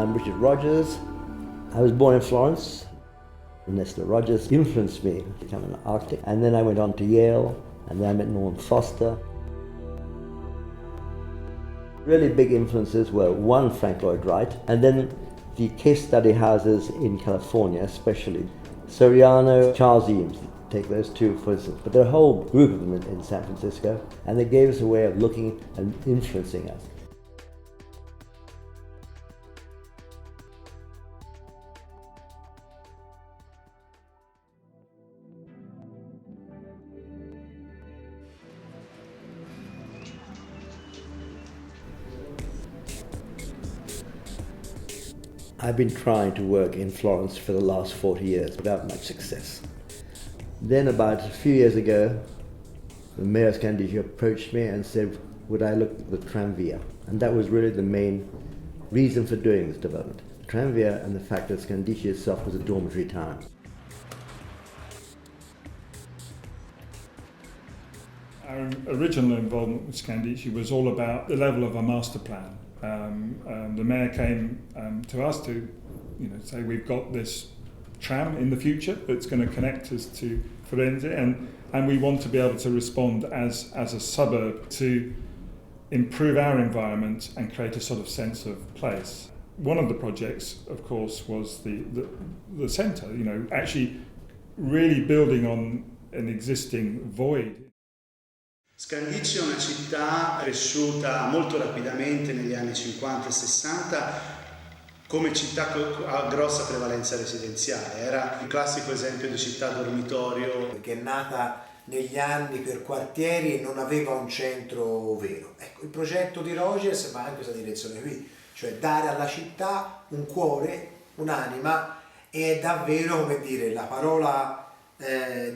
I'm Richard Rogers. I was born in Florence. RichardRogers influenced me to become an architect. And then I went on to Yale, and then I met Norman Foster. Really big influences were one, Frank Lloyd Wright, and then the case study houses in California, especially Soriano, Charles Eames. Take those two for instance, but there are a whole group of them in San Francisco, and they gave us a way of looking and influencing us. I've been trying to work in Florence for the last 40 years without much success. Then about a few years ago, the mayor of Scandicci approached me and said, would I look at the tramvia? And that was really the main reason for doing this development. Tramvia and the fact that Scandicci itself was a dormitory town. Our original involvement with Scandicci was all about the level of a master plan. The mayor came to us to say we've got this tram in the future that's going to connect us to Firenze, and we want to be able to respond as a suburb to improve our environment and create a sort of sense of place. One of the projects, of course, was the centre, actually really building on an existing void. Scandicci è una città cresciuta molto rapidamente negli anni 50 e 60 come città a grossa prevalenza residenziale. Era un classico esempio di città dormitorio. Perché è nata negli anni per quartieri e non aveva un centro vero. Ecco, il progetto di Rogers va in questa direzione qui, cioè dare alla città un cuore, un'anima, e è davvero, come dire, la parola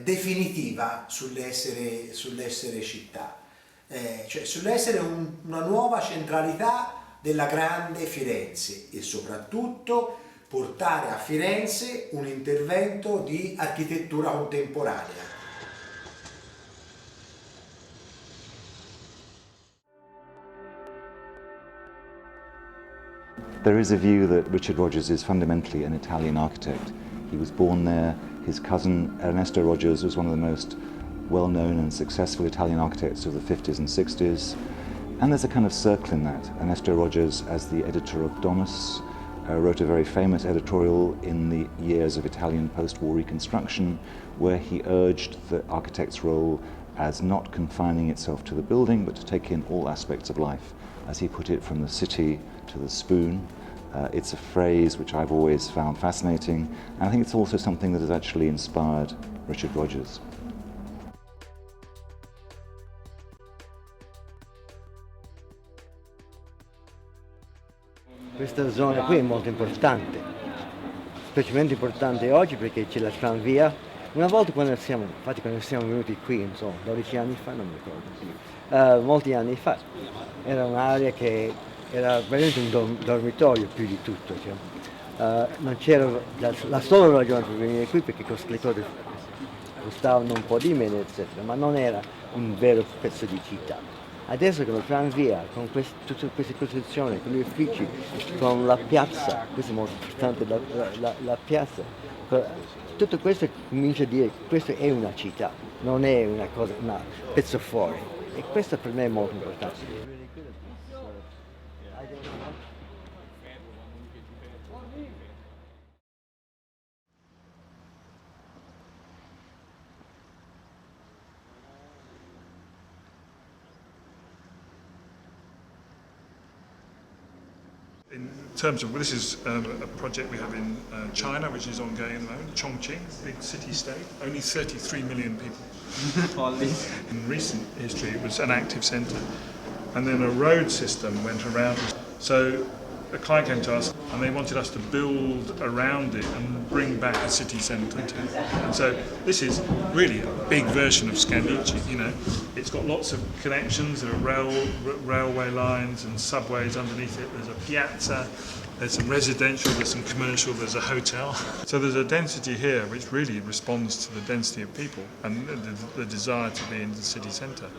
definitiva sull'essere città, cioè sull'essere una nuova centralità della grande Firenze e soprattutto portare a Firenze un intervento di architettura contemporanea. There is a view that Richard Rogers is fundamentally an Italian architect. He was born there. His cousin Ernesto Rogers was one of the most well-known and successful Italian architects of the 50s and 60s. And there's a kind of circle in that. Ernesto Rogers, as the editor of Domus, wrote a very famous editorial in the years of Italian post-war reconstruction, where he urged the architect's role as not confining itself to the building, but to take in all aspects of life. As he put it, from the city to the spoon. It's a phrase which I've always found fascinating, and I think it's also something that has actually inspired Richard Rogers. Questa zona qui è molto importante, specialmente importante oggi perché c'è la tramvia. Una volta quando siamo venuti qui, insomma, 12 anni fa, non mi ricordo più, molti anni fa, era un'area che era veramente un dormitorio più di tutto. Non c'era la sola ragione per venire qui perché le cose costavano un po' di meno, eccetera, ma non era un vero pezzo di città. Adesso con la tramvia, con tutte queste costruzioni, con gli uffici, con la piazza, questo è molto importante, la piazza, tutto questo comincia a dire che questa è una città, non è una cosa, un pezzo fuori, e questo per me è molto importante. In terms of, this is a project we have in China, which is ongoing at the moment, Chongqing, big city-state, only 33 million people. In recent history, it was an active centre. And then a road system went around. So a client came to us and they wanted us to build around it and bring back a city centre to it. And so this is really a big version of Scandicci, It's got lots of connections, there are railway lines and subways underneath it, there's a piazza, there's some residential, there's some commercial, there's a hotel. So there's a density here which really responds to the density of people and the desire to be in the city centre.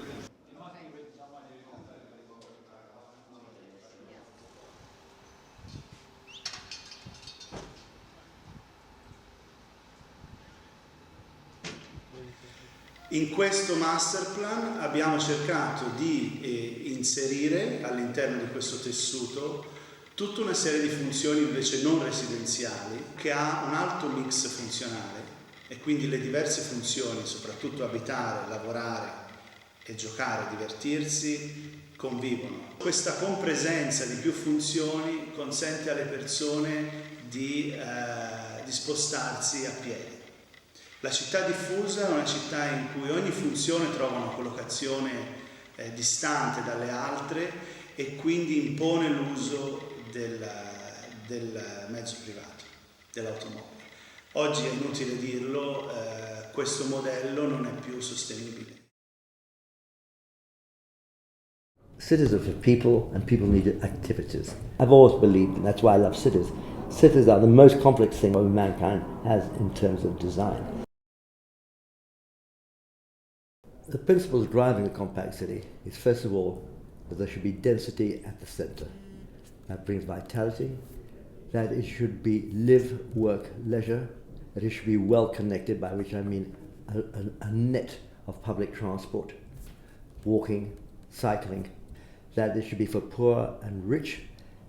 In questo masterplan abbiamo cercato di inserire all'interno di questo tessuto tutta una serie di funzioni invece non residenziali che ha un alto mix funzionale e quindi le diverse funzioni, soprattutto abitare, lavorare e giocare, divertirsi, convivono. Questa compresenza di più funzioni consente alle persone di spostarsi a piedi. La città diffusa è una città in cui ogni funzione trova una collocazione distante dalle altre e quindi impone l'uso del mezzo privato, dell'automobile. Oggi è inutile dirlo, questo modello non è più sostenibile. Cities are for people and people need activities. I've always believed, and that's why I love cities. Cities are the most complex thing that mankind has in terms of design. The principles driving a compact city is, first of all, that there should be density at the centre. That brings vitality, that it should be live, work, leisure, that it should be well connected, by which I mean a net of public transport, walking, cycling, that it should be for poor and rich,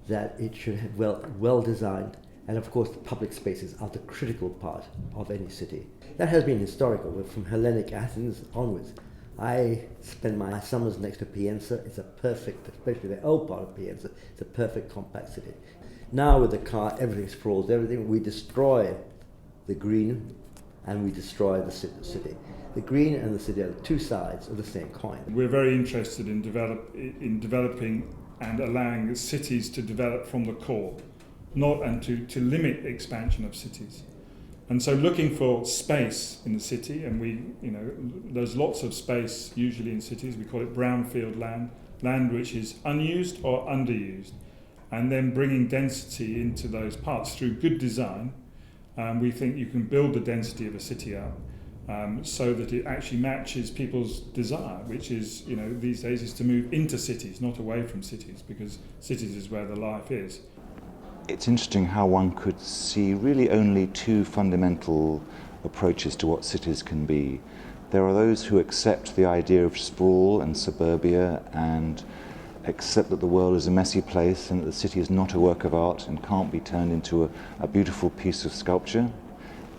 that it should have well designed, and of course the public spaces are the critical part of any city. That has been historical, from Hellenic Athens onwards. I spend my summers next to Pienza. It's a perfect, especially the old part of Pienza, it's a perfect compact city. Now with the car, everything sprawls, everything. We destroy the green and we destroy the city. The green and the city are the two sides of the same coin. We're very interested in developing and allowing cities to develop from the core, to limit expansion of cities. And so looking for space in the city, and there's lots of space usually in cities. We call it brownfield land which is unused or underused, and then bringing density into those parts through good design. We think you can build the density of a city up so that it actually matches people's desire, which is, these days is to move into cities, not away from cities, because cities is where the life is. It's interesting how one could see really only two fundamental approaches to what cities can be. There are those who accept the idea of sprawl and suburbia and accept that the world is a messy place and that the city is not a work of art and can't be turned into a beautiful piece of sculpture.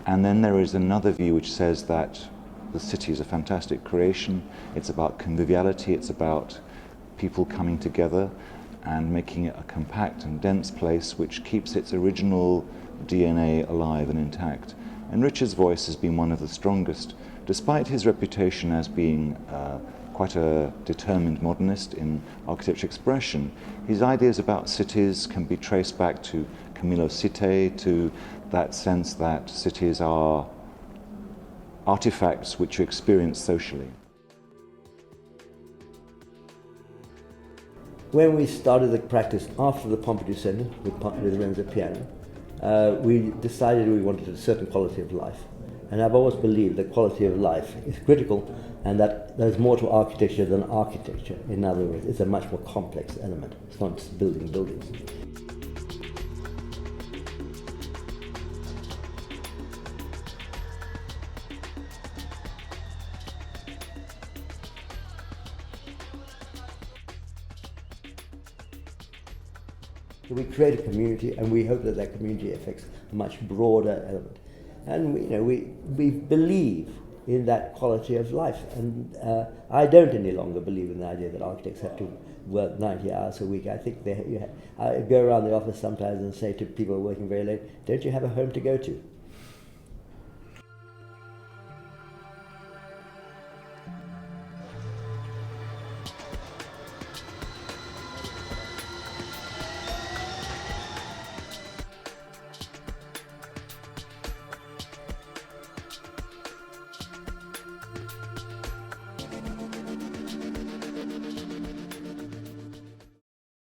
And then there is another view which says that the city is a fantastic creation. It's about conviviality, it's about people coming together and making it a compact and dense place which keeps its original DNA alive and intact. And Richard's voice has been one of the strongest, despite his reputation as being quite a determined modernist in architecture expression. His ideas about cities can be traced back to Camillo Sitte, to that sense that cities are artifacts which you experience socially. When we started the practice after the Pompidou Center with Renzo Piano, we decided we wanted a certain quality of life. And I've always believed that quality of life is critical and that there's more to architecture than architecture. In other words, it's a much more complex element. It's not just building buildings. We create a community, and we hope that that community affects a much broader element. And we believe in that quality of life. And I don't any longer believe in the idea that architects have to work 90 hours a week. I think I go around the office sometimes and say to people working very late, "Don't you have a home to go to?"